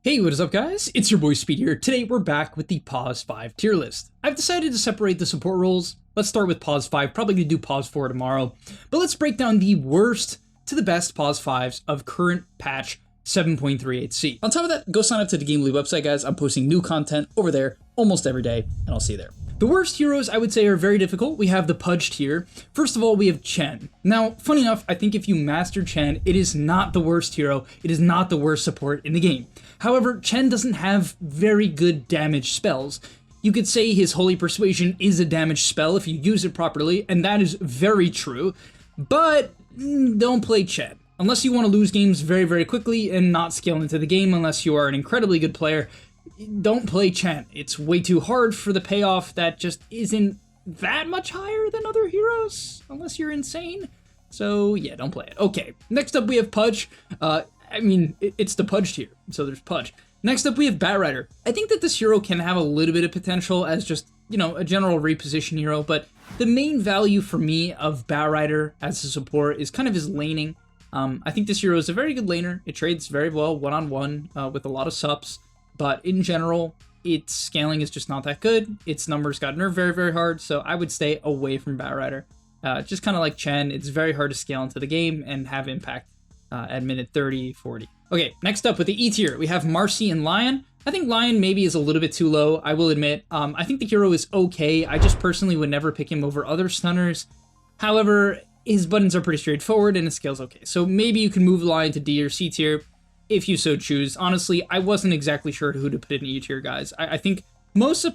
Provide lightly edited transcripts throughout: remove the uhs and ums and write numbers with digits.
Hey, what is up guys? It's your boy Speed here. Today we're back with the Pause 5 tier list. I've decided to separate the support roles. Let's start with Pause 5, probably gonna do Pause 4 tomorrow. But let's break down the worst to the best Pause 5s of current patch 7.38c. On top of that, go sign up to the Game League website, guys. I'm posting new content over there almost every day, and I'll see you there. The worst heroes, I would say, are very difficult. We have the Pudge tier. First of all, we have Chen. Now, funny enough, I think if you master Chen, it is not the worst hero. It is not the worst support in the game. However, Chen doesn't have very good damage spells. You could say his Holy Persuasion is a damage spell if you use it properly, and that is very true, but don't play Chen. Unless you want to lose games very, very quickly and not scale into the game unless you are an incredibly good player, don't play Chen. It's way too hard for the payoff that just isn't that much higher than other heroes, unless you're insane. So yeah, don't play it. Okay, next up we have Pudge. It's the Pudge tier, so there's Pudge. Next up we have Batrider. I think that this hero can have a little bit of potential as just, a general reposition hero, but the main value for me of Batrider as a support is kind of his laning. I think this hero is a very good laner. It trades very well one-on-one with a lot of subs. But in general, its scaling is just not that good. Its numbers got nerfed very, very hard, so I would stay away from Batrider. Just kind of like Chen, it's very hard to scale into the game and have impact at minute 30, 40. Okay, next up with the E tier, we have Marcy and Lion. I think Lion maybe is a little bit too low, I will admit. I think the hero is okay. I just personally would never pick him over other stunners. However, his buttons are pretty straightforward and his scale's okay. So maybe you can move Lion to D or C tier, if you so choose. Honestly, I wasn't exactly sure who to put in E tier, guys. I think most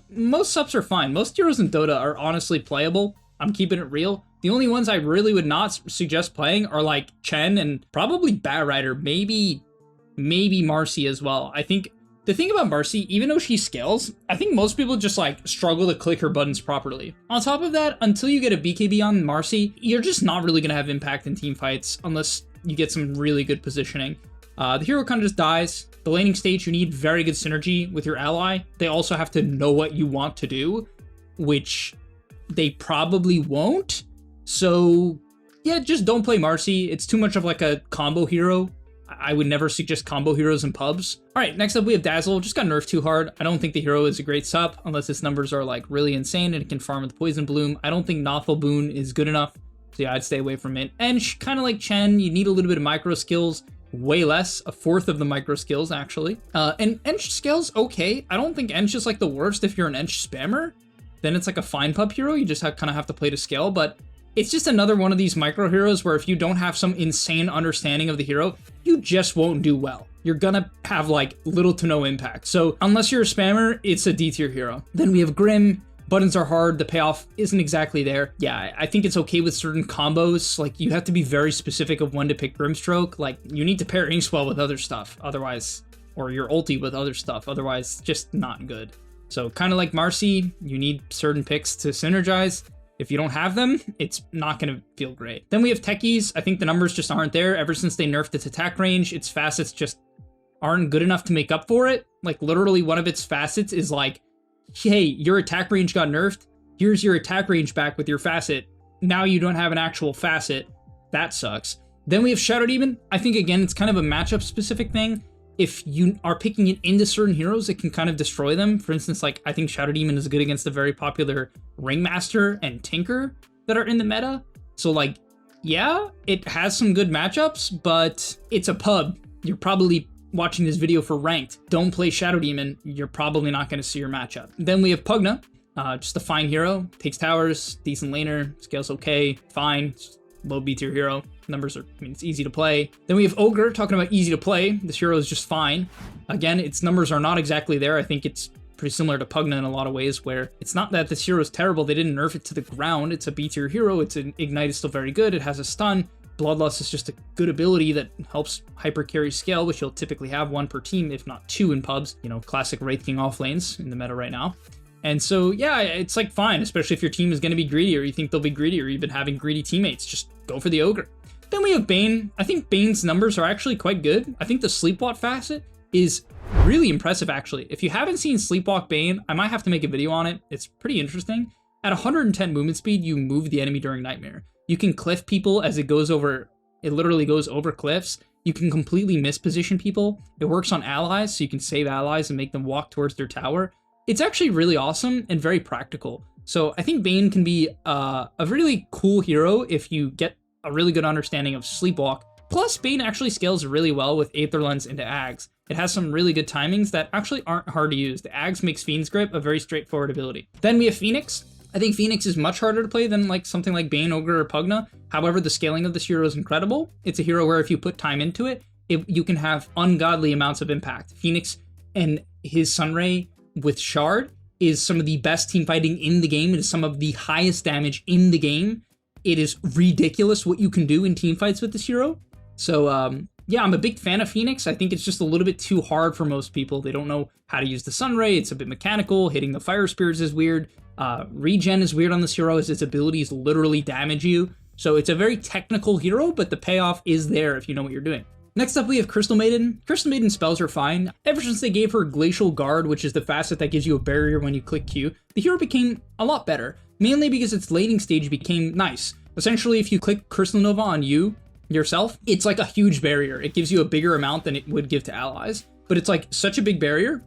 subs are fine. Most heroes in Dota are honestly playable. I'm keeping it real. The only ones I really would not suggest playing are like Chen and probably Batrider, maybe Marcy as well. I think the thing about Marcy, even though she scales, I think most people just like struggle to click her buttons properly. On top of that, until you get a BKB on Marcy, you're just not really gonna have impact in team fights unless you get some really good positioning. The hero kind of just dies. The laning stage, you need very good synergy with your ally. They also have to know what you want to do, which they probably won't. So yeah, just don't play Marcy. It's too much of like a combo hero. I would never suggest combo heroes in pubs. All right, next up we have Dazzle. Just got nerfed too hard. I don't think the hero is a great sup unless its numbers are like really insane and it can farm with Poison Bloom. I don't think Nothel Boon is good enough. So yeah, I'd stay away from it. And kind of like Chen, you need a little bit of micro skills. Way less, a fourth of the micro skills actually. And Ench scales okay. I don't think Ench is like the worst if you're an Ench spammer. Then it's like a fine pub hero. You just kind of have to play to scale, but it's just another one of these micro heroes where if you don't have some insane understanding of the hero, you just won't do well. You're gonna have like little to no impact. So unless you're a spammer, it's a D tier hero. Then we have Grim. Buttons are hard, the payoff isn't exactly there. Yeah, I think it's okay with certain combos. Like, you have to be very specific of when to pick Grimstroke. Like, you need to pair Inkswell with other stuff, otherwise, or your ulti with other stuff, otherwise, just not good. So, kind of like Marcy, you need certain picks to synergize. If you don't have them, it's not gonna feel great. Then we have Techies. I think the numbers just aren't there. Ever since they nerfed its attack range, its facets just aren't good enough to make up for it. Like, literally one of its facets is like, hey, your attack range got nerfed. Here's your attack range back with your facet. Now you don't have an actual facet. That sucks. Then we have Shadow Demon. I think, again, it's kind of a matchup specific thing. If you are picking it into certain heroes, it can kind of destroy them. For instance, like, I think Shadow Demon is good against the very popular Ringmaster and Tinker that are in the meta. So, like, yeah, it has some good matchups, but it's a pub. You're probably watching this video for ranked. Don't play Shadow Demon. You're probably not going to see your matchup. Then we have Pugna, just a fine hero. Takes towers, decent laner, scales okay, fine, low B tier hero. Numbers are, it's easy to play. Then we have Ogre, talking about easy to play. This hero is just fine. Again, its numbers are not exactly there. I think it's pretty similar to Pugna in a lot of ways, where it's not that this hero is terrible. They didn't nerf it to the ground. It's a B tier hero. Its Ignite is still very good. It has a stun. Bloodlust is just a good ability that helps hyper carry scale, which you'll typically have one per team, if not two in pubs. Classic Wraith King off lanes in the meta right now. And so, yeah, it's like fine, especially if your team is going to be greedy or you think they'll be greedy or you've been having greedy teammates. Just go for the Ogre. Then we have Bane. I think Bane's numbers are actually quite good. I think the Sleepwalk facet is really impressive, actually. If you haven't seen Sleepwalk Bane, I might have to make a video on it. It's pretty interesting. At 110 movement speed, you move the enemy during Nightmare. You can cliff people as it goes over, it literally goes over cliffs, You can completely misposition people. It works on allies, so you can save allies and make them walk towards their tower. It's actually really awesome and very practical. So I think Bane can be a really cool hero if you get a really good understanding of Sleepwalk. Plus, Bane actually scales really well with Aether Lens into Ags. It has some really good timings that actually aren't hard to use. The Ags makes Fiend's Grip a very straightforward ability. Then we have Phoenix. I think Phoenix is much harder to play than like something like Bane, Ogre, or Pugna. However, the scaling of this hero is incredible. It's a hero where if you put time into it, you can have ungodly amounts of impact. Phoenix and his Sunray with Shard is some of the best team fighting in the game. It is some of the highest damage in the game. It is ridiculous what you can do in team fights with this hero. So yeah, I'm a big fan of Phoenix. I think it's just a little bit too hard for most people. They don't know how to use the Sunray. It's a bit mechanical. Hitting the Fire Spirits is weird. Regen is weird on this hero as its abilities literally damage you. So it's a very technical hero, but the payoff is there if you know what you're doing. Next up, we have Crystal Maiden. Crystal Maiden spells are fine. Ever since they gave her Glacial Guard, which is the facet that gives you a barrier when you click Q, the hero became a lot better, mainly because its laning stage became nice. Essentially, if you click Crystal Nova on yourself, it's like a huge barrier. It gives you a bigger amount than it would give to allies, but it's like such a big barrier.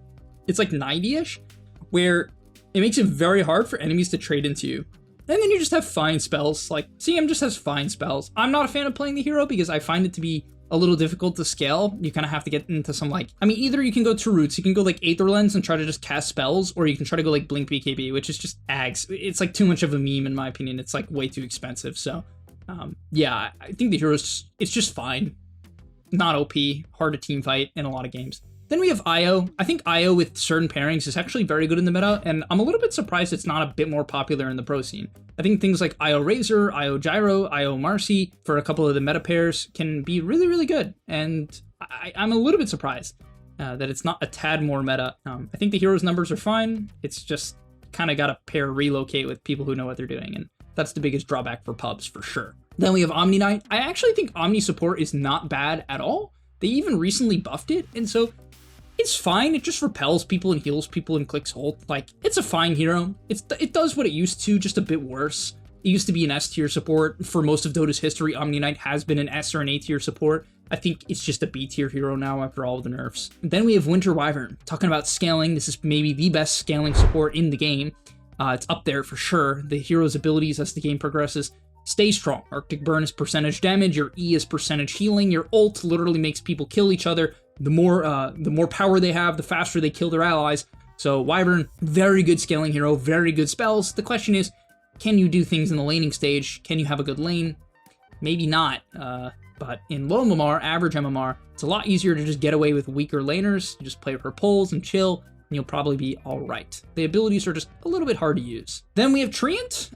It's like 90-ish, where it makes it very hard for enemies to trade into you. And then you just have fine spells. Like, CM just has fine spells. I'm not a fan of playing the hero because I find it to be a little difficult to scale. You kind of have to get into some like, I mean, either you can go two routes. You can go like Aether Lens and try to just cast spells, or you can try to go like Blink BKB, which is just Ags. It's like too much of a meme in my opinion. It's like way too expensive. So yeah, I think the hero's, it's just fine. Not OP, hard to team fight in a lot of games. Then we have Io. I think Io with certain pairings is actually very good in the meta, and I'm a little bit surprised it's not a bit more popular in the pro scene. I think things like Io Razor, Io Gyro, Io Marcy for a couple of the meta pairs can be really, really good, and I'm a little bit surprised that it's not a tad more meta. I think the hero's numbers are fine. It's just kind of got to pair relocate with people who know what they're doing, and that's the biggest drawback for pubs for sure. Then we have Omni Knight. I actually think Omni support is not bad at all. They even recently buffed it, and so it's fine. It just repels people and heals people and clicks ult. Like, it's a fine hero. It does what it used to, just a bit worse. It used to be an S tier support. For most of Dota's history, Omni Knight has been an S or an A tier support. I think it's just a B tier hero now after all of the nerfs. Then we have Winter Wyvern. Talking about scaling, this is maybe the best scaling support in the game. It's up there for sure. The hero's abilities as the game progresses stay strong. Arctic Burn is percentage damage, your E is percentage healing, your ult literally makes people kill each other. The more power they have, the faster they kill their allies. So Wyvern, very good scaling hero, very good spells. The question is, can you do things in the laning stage? Can you have a good lane? Maybe not, but in low MMR, average MMR, it's a lot easier to just get away with weaker laners. You just play her pulls and chill, and you'll probably be alright. The abilities are just a little bit hard to use. Then we have Treant.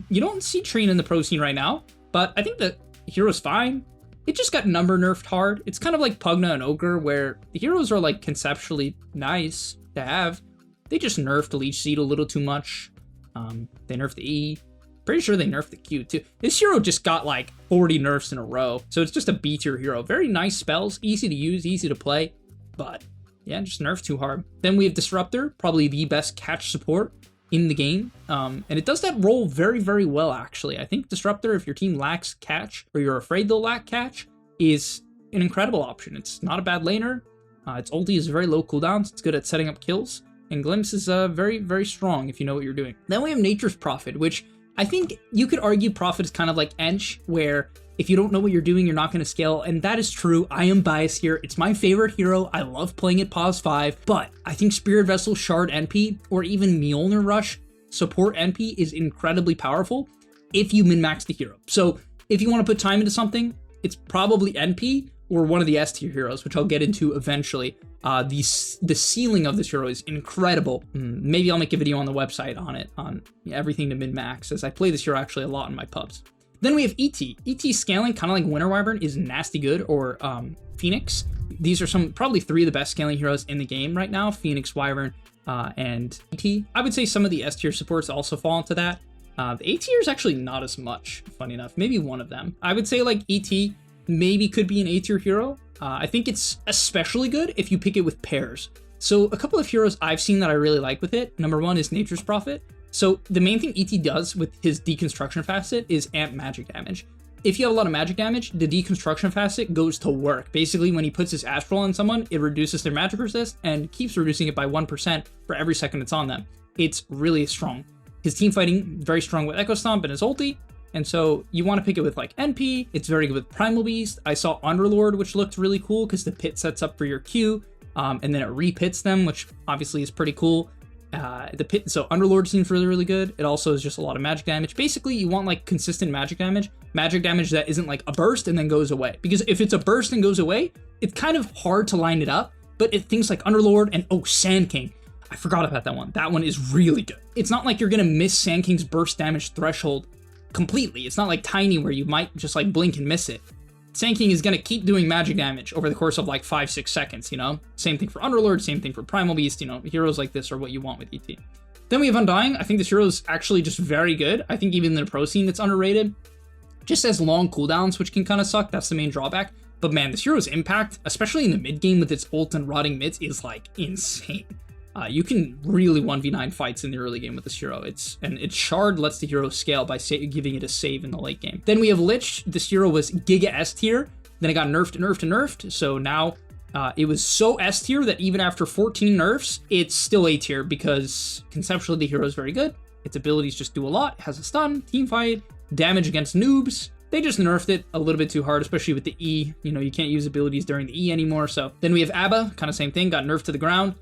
You don't see Treant in the pro scene right now, but I think the hero's fine. It just got number nerfed hard. It's kind of like Pugna and Ogre, where the heroes are like conceptually nice to have. They just nerfed the Leech Seed a little too much. They nerfed the E. Pretty sure they nerfed the Q too. This hero just got like 40 nerfs in a row. So it's just a B tier hero. Very nice spells, easy to use, easy to play. But yeah, just nerfed too hard. Then we have Disruptor, probably the best catch support in the game, and it does that role very, very well, actually. I think Disruptor, if your team lacks catch, or you're afraid they'll lack catch, is an incredible option. It's not a bad laner, its ulti is very low cooldowns, it's good at setting up kills, and Glimpse is very, very strong if you know what you're doing. Then we have Nature's Prophet, which I think you could argue Prophet is kind of like Ench, where if you don't know what you're doing, you're not going to scale, and that is true. I am biased here. It's my favorite hero. I love playing it Pos 5, but I think Spirit Vessel, Shard NP, or even Mjolnir Rush support NP is incredibly powerful if you min-max the hero. So if you want to put time into something, it's probably NP or one of the S tier heroes, which I'll get into eventually. The ceiling of this hero is incredible. Maybe I'll make a video on the website on it, on everything to min-max, as I play this hero actually a lot in my pubs. Then we have ET. ET scaling, kind of like Winter Wyvern, is nasty good, or Phoenix. These are probably three of the best scaling heroes in the game right now: Phoenix, Wyvern, and ET. I would say some of the S tier supports also fall into that. The A tier is actually not as much, funny enough. Maybe one of them. I would say like ET maybe could be an A tier hero. I think it's especially good if you pick it with pairs. So a couple of heroes I've seen that I really like with it. Number one is Nature's Prophet. So the main thing ET does with his deconstruction facet is amp magic damage. if you have a lot of magic damage, the deconstruction facet goes to work. Basically, when he puts his astral on someone, it reduces their magic resist and keeps reducing it by 1% for every second it's on them. It's really strong. His team fighting, very strong with Echo Stomp and his ulti, and so you want to pick it with like NP. It's very good with Primal Beast. I saw Underlord, which looked really cool because the pit sets up for your Q, and then it repits them, which obviously is pretty cool. So Underlord seems really, really good. It also is just a lot of magic damage. Basically, you want like consistent magic damage that isn't like a burst and then goes away. Because if it's a burst and goes away, it's kind of hard to line it up. But things like Underlord and Sand King, I forgot about that one. That one is really good. It's not like you're gonna miss Sand King's burst damage threshold completely. It's not like Tiny where you might just like blink and miss it. Sand King is going to keep doing magic damage over the course of like 5-6 seconds, you know? Same thing for Underlord, same thing for Primal Beast, you know? Heroes like this are what you want with ET. Then we have Undying. I think this hero is actually just very good. I think even in the pro scene it's underrated. Just has long cooldowns, which can kind of suck. That's the main drawback. But man, this hero's impact, especially in the mid game with its ult and rotting mids, is like insane. You can really 1v9 fights in the early game with this hero. Its shard lets the hero scale by giving it a save in the late game. Then we have Lich. This hero was Giga S tier. Then it got nerfed. So now it was so S tier that even after 14 nerfs, it's still A tier because conceptually the hero is very good. Its abilities just do a lot. It has a stun, team fight, damage against noobs. They just nerfed it a little bit too hard, especially with the E. You know, you can't use abilities during the E anymore. So then we have Abba, kind of same thing, got nerfed to the ground.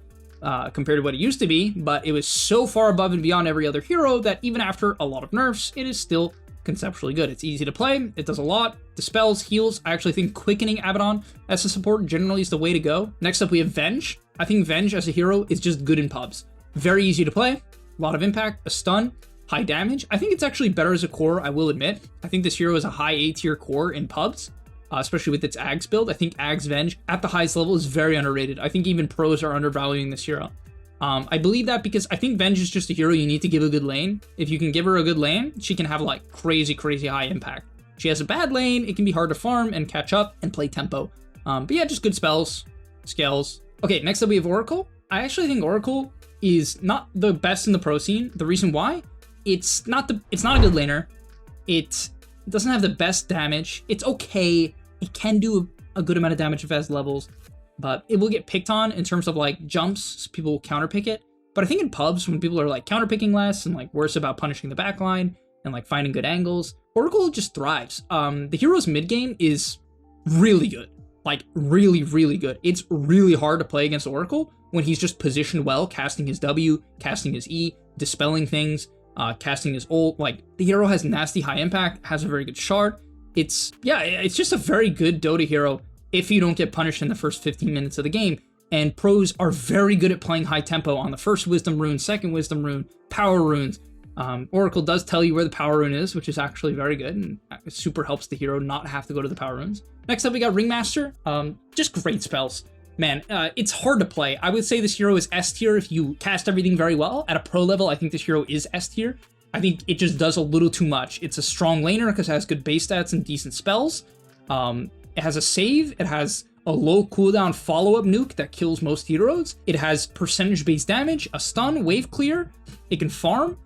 Compared to what it used to be, but it was so far above and beyond every other hero that even after a lot of nerfs, it is still conceptually good. It's easy to play, it does a lot, dispels, heals. I actually think quickening Abaddon as a support generally is the way to go. Next up we have Venge. I think Venge as a hero is just good in pubs. Very easy to play, a lot of impact, a stun, high damage. I think it's actually better as a core, I will admit. I think this hero is a high A tier core in pubs. Especially with its Ags build. I think Ags Venge at the highest level is very underrated. I think even pros are undervaluing this hero. I believe that because I think Venge is just a hero you need to give a good lane. If you can give her a good lane, she can have like crazy high impact. She has a bad lane, it can be hard to farm and catch up and play tempo. But yeah, just good spells, scales. Okay, next up we have Oracle. I actually think Oracle is not the best in the pro scene. The reason why, it's not a good laner. It doesn't have the best damage. It's okay. It can do a good amount of damage if it has levels, but it will get picked on in terms of like jumps, so people will counterpick it. But I think in pubs, when people are like counterpicking less and like worse about punishing the backline and like finding good angles, Oracle just thrives. The hero's mid game is really good, like really good. It's really hard to play against Oracle when he's just positioned well, casting his W, casting his E, dispelling things, casting his ult. Like the hero has nasty high impact, has a very good shard. It's just a very good Dota hero if you don't get punished in the first 15 minutes of the game. And pros are very good at playing high tempo on the first Wisdom rune, second Wisdom rune, power runes. Oracle does tell you where the power rune is, which is actually very good and it super helps the hero not have to go to the power runes. Next up, we got Ringmaster. Just great spells. Man, it's hard to play. I would say this hero is S tier if you cast everything very well. At a pro level, I think this hero is S tier. I think it just does a little too much. It's a strong laner because it has good base stats and decent spells. It has a save. It has a low cooldown follow-up nuke that kills most heroes. It has percentage-based damage, a stun, wave clear. It can farm.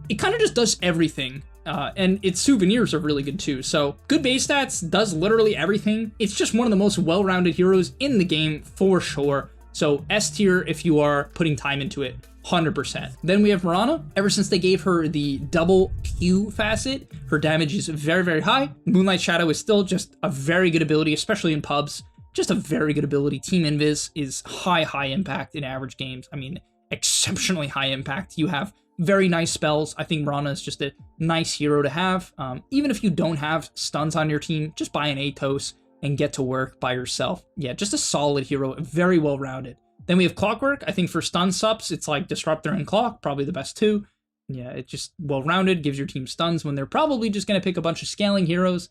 It kind of just does everything. And its souvenirs are really good too. So good base stats, does literally everything. It's just one of the most well-rounded heroes in the game for sure. So S tier if you are putting time into it. 100%. Then we have Mirana. Ever since they gave her the double Q facet, her damage is very high. Moonlight Shadow is still just a very good ability, especially in pubs. Just a very good ability. Team Invis is high impact in average games. I mean, exceptionally high impact. You have very nice spells. I think Mirana is just a nice hero to have. Even if you don't have stuns on your team, just buy an Atos and get to work by yourself. Yeah, just a solid hero, very well-rounded. Then we have Clockwork. I think for stun sups, it's like Disruptor and Clock, probably the best two. Yeah, it's just well-rounded, gives your team stuns when they're probably just going to pick a bunch of scaling heroes.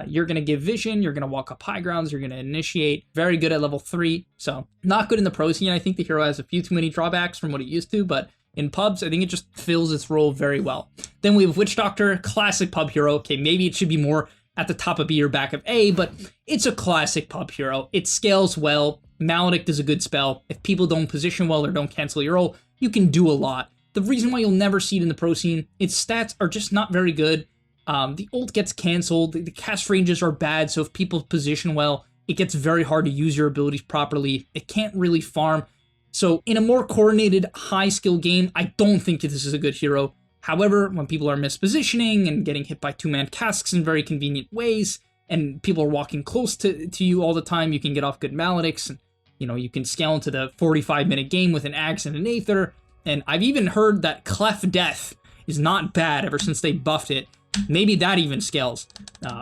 You're going to give vision, you're going to walk up high grounds, you're going to initiate. Very good at level 3, so not good in the pro scene. I think the hero has a few too many drawbacks from what it used to, but in pubs, I think it just fills its role very well. Then we have Witch Doctor, classic pub hero. Okay, maybe it should be more at the top of B or back of A, but it's a classic pub hero. It scales well. Maledict is a good spell. If people don't position well or don't cancel your ult, you can do a lot. The reason why you'll never see it in the pro scene, its stats are just not very good. The ult gets canceled, the cast ranges are bad, so if people position well, it gets very hard to use your abilities properly. It can't really farm. So in a more coordinated, high-skill game, I don't think this is a good hero. However, when people are mispositioning and getting hit by two-man casks in very convenient ways, and people are walking close to you all the time, you can get off good maledics, and you can scale into the 45-minute game with an Axe and an Aether. And I've even heard that Clef Death is not bad ever since they buffed it. Maybe that even scales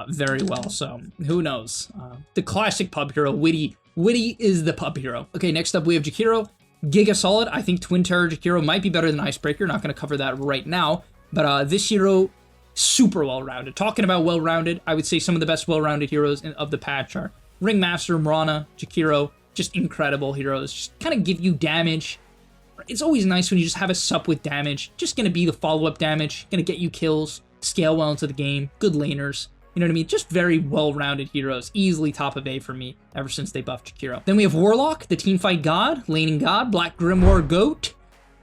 very well, so who knows. The classic pub hero, Witty. Witty is the pub hero. Okay, next up we have Jakiro. Giga Solid. I think Twin Terror Jakiro might be better than Icebreaker. Not going to cover that right now. But this hero, super well-rounded. Talking about well-rounded, I would say some of the best well-rounded heroes of the patch are Ringmaster, Mirana, Jakiro. Just incredible heroes. Just kind of give you damage. It's always nice when you just have a sup with damage. Just going to be the follow-up damage. Going to get you kills. Scale well into the game. Good laners. You know what I mean? Just very well-rounded heroes. Easily top of A for me ever since they buffed Jakiro. Then we have Warlock, the teamfight god, laning god, Black Grimoire Goat.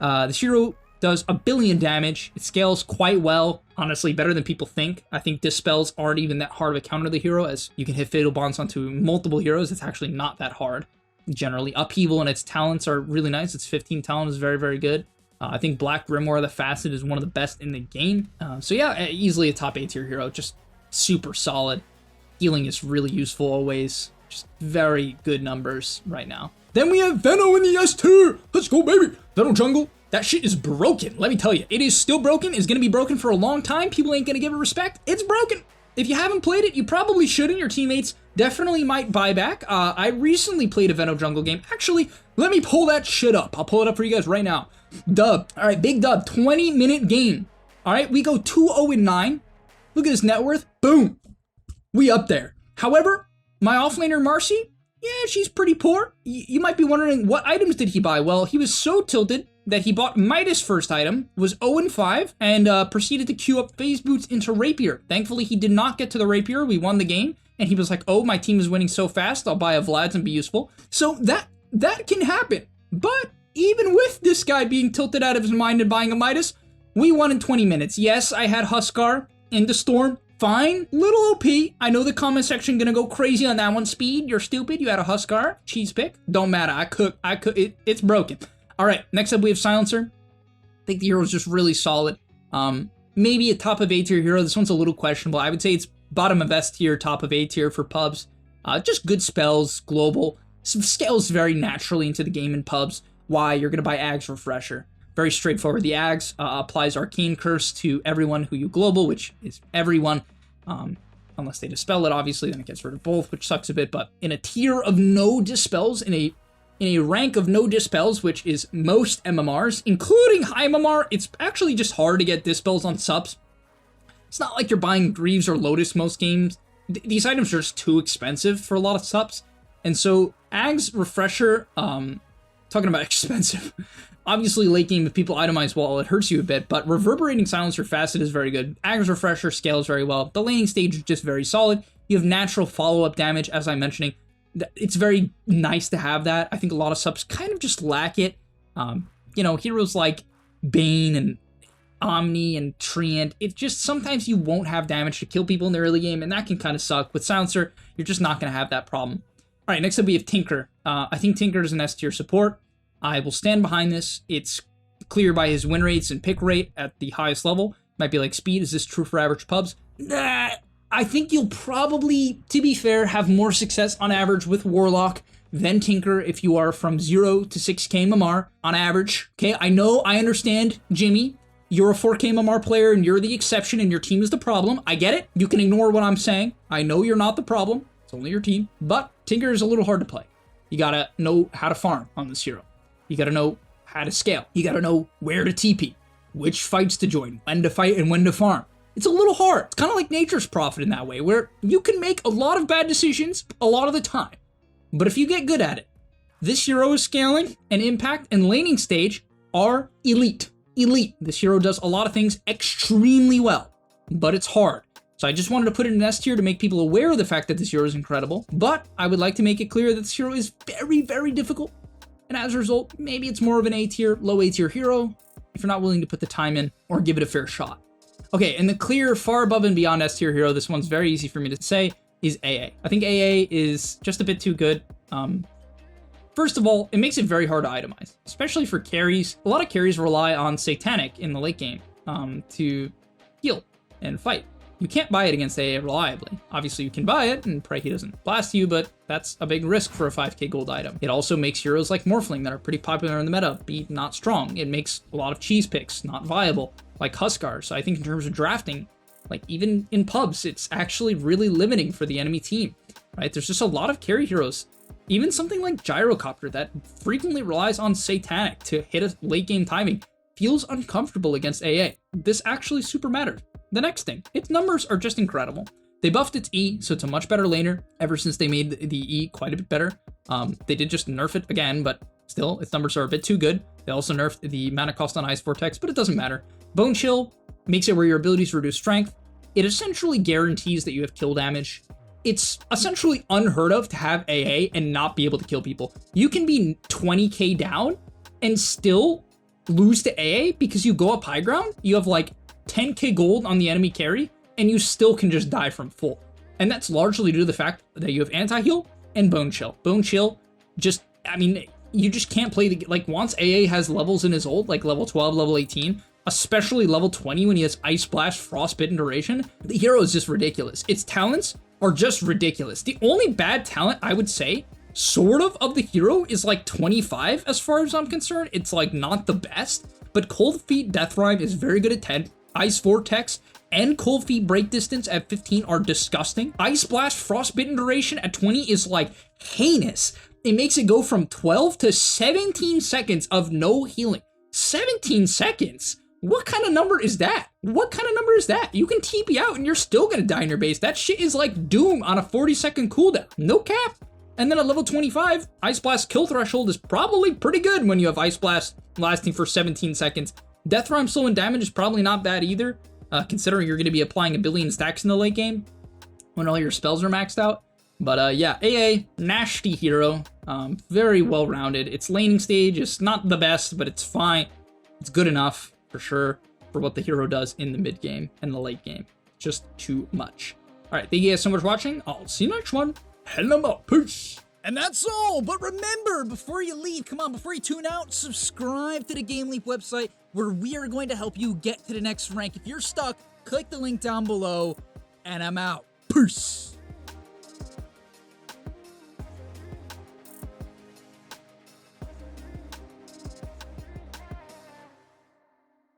This hero does 1 billion damage. It scales quite well. Honestly, better than people think. I think dispels aren't even that hard of a counter to the hero, as you can hit Fatal Bonds onto multiple heroes. It's actually not that hard. Generally, Upheaval and its talents are really nice. Its 15 talent is very, very good. I think Black Grimoire the Facet is one of the best in the game. So yeah, easily a top A tier hero. Just super solid. Healing is really useful always. Just very good numbers right now. Then we have Veno in the S tier. Let's go, baby. Veno Jungle. That shit is broken. Let me tell you, it is still broken. It's going to be broken for a long time. People ain't going to give it respect. It's broken. If you haven't played it, you probably shouldn't. Your teammates definitely might buy back. I recently played a Veno Jungle game. Actually, let me pull that shit up. I'll pull it up for you guys right now. Dub. All right, big dub. 20-minute game. All right, we go 2-0-9. Look at this net worth. Boom. We up there. However, my offlaner Marcy, yeah, she's pretty poor. You might be wondering, what items did he buy? Well, he was so tilted that he bought Midas' first item, was 0-5, and proceeded to queue up Phase Boots into Rapier. Thankfully, he did not get to the Rapier. We won the game, and he was like, oh, my team is winning so fast, I'll buy a Vlad's and be useful. So that can happen. But even with this guy being tilted out of his mind and buying a Midas, we won in 20 minutes. Yes, I had Huskar in the Storm. Fine. Little OP. I know the comment section gonna go crazy on that one. Speed, you're stupid. You had a Huskar. Cheese pick. Don't matter. I cook. It's broken. All right, next up we have Silencer. I think the hero is just really solid. Maybe a top of A tier hero. This one's a little questionable. I would say it's bottom of S tier, top of A tier for pubs. Just good spells, global. Scales very naturally into the game in pubs. Why? You're going to buy Ag's Refresher. Very straightforward. The Ag's applies Arcane Curse to everyone who you global, which is everyone. Unless they dispel it, obviously, then it gets rid of both, which sucks a bit. But in a tier of no dispels, in a rank of no dispels, which is most MMRs, including high MMR, it's actually just hard to get dispels on subs. It's not like you're buying Greaves or Lotus most games. These items are just too expensive for a lot of subs. And so, Ag's Refresher, talking about expensive. Obviously, late game, if people itemize well, it hurts you a bit, but Reverberating Silencer Facet is very good. Ag's Refresher scales very well. The laning stage is just very solid. You have natural follow-up damage, as I'm mentioning. It's very nice to have that. I think a lot of subs kind of just lack it. Heroes like Bane and Omni and Treant, it just sometimes you won't have damage to kill people in the early game, and that can kind of suck. With Silencer, you're just not going to have that problem. All right, next up we have Tinker. I think Tinker is an S tier support. I will stand behind this. It's clear by his win rates and pick rate at the highest level. Might be like Speed. Is this true for average pubs? Nah. I think you'll probably, to be fair, have more success on average with Warlock than Tinker if you are from 0 to 6k MMR on average. Okay, I understand, Jimmy. You're a 4k MMR player and you're the exception and your team is the problem. I get it. You can ignore what I'm saying. I know you're not the problem. It's only your team. But Tinker is a little hard to play. You gotta know how to farm on this hero. You gotta know how to scale. You gotta know where to TP, which fights to join, when to fight and when to farm. It's a little hard. It's kind of like Nature's Prophet in that way, where you can make a lot of bad decisions a lot of the time. But if you get good at it, this hero's scaling and impact and laning stage are elite. Elite. This hero does a lot of things extremely well, but it's hard. So I just wanted to put it in S tier to make people aware of the fact that this hero is incredible, but I would like to make it clear that this hero is very, very difficult. And as a result, maybe it's more of an A tier, low A tier hero if you're not willing to put the time in or give it a fair shot. Okay, and the clear, far above and beyond S tier hero, this one's very easy for me to say, is AA. I think AA is just a bit too good. First of all, it makes it very hard to itemize, especially for carries. A lot of carries rely on Satanic in the late game to heal and fight. You can't buy it against AA reliably. Obviously, you can buy it and pray he doesn't blast you, but that's a big risk for a 5k gold item. It also makes heroes like Morphling that are pretty popular in the meta be not strong. It makes a lot of cheese picks not viable, like Huskar. So I think in terms of drafting, like even in pubs, it's actually really limiting for the enemy team, right? There's just a lot of carry heroes. Even something like Gyrocopter that frequently relies on Satanic to hit a late game timing feels uncomfortable against AA. This actually super matters. The next thing, its numbers are just incredible. They buffed its E, so it's a much better laner ever since they made the E quite a bit better. They did just nerf it again, but still, its numbers are a bit too good. They also nerfed the mana cost on Ice Vortex, but it doesn't matter. Bone Chill makes it where your abilities reduce strength. It essentially guarantees that you have kill damage. It's essentially unheard of to have AA and not be able to kill people. You can be 20k down and still lose to AA because you go up high ground. You have like 10k gold on the enemy carry, and you still can just die from full. And that's largely due to the fact that you have anti-heal and Bone Chill. Bone Chill just, I mean, you just can't play the, like once AA has levels in his ult, like level 12, level 18, especially level 20 when he has Ice Blast, Frostbitten Duration, the hero is just ridiculous. Its talents are just ridiculous. The only bad talent I would say, sort of the hero is like 25 as far as I'm concerned. It's like not the best, but Cold Feet Death Rhyme is very good at 10. Ice Vortex and Cold Feet Break Distance at 15 are disgusting. Ice Blast Frostbitten Duration at 20 is like heinous. It makes it go from 12 to 17 seconds of no healing. 17 seconds? What kind of number is that? What kind of number is that? You can TP out and you're still gonna die in your base. That shit is like Doom on a 40-second cooldown. No cap. And then at level 25, Ice Blast kill threshold is probably pretty good when you have Ice Blast lasting for 17 seconds. Death Rhyme slow and damage is probably not bad either, considering you're gonna be applying a billion stacks in the late game when all your spells are maxed out. But yeah, AA, nasty hero, very well-rounded. Its laning stage is not the best, but it's fine. It's good enough. For sure, for what the hero does in the mid game and the late game. Just too much. All right, thank you guys so much for watching. I'll see you next one. Head them up. Peace. And that's all. But remember, before you leave, come on, before you tune out, subscribe to the Game Leap website where we are going to help you get to the next rank. If you're stuck, click the link down below, and I'm out. Peace.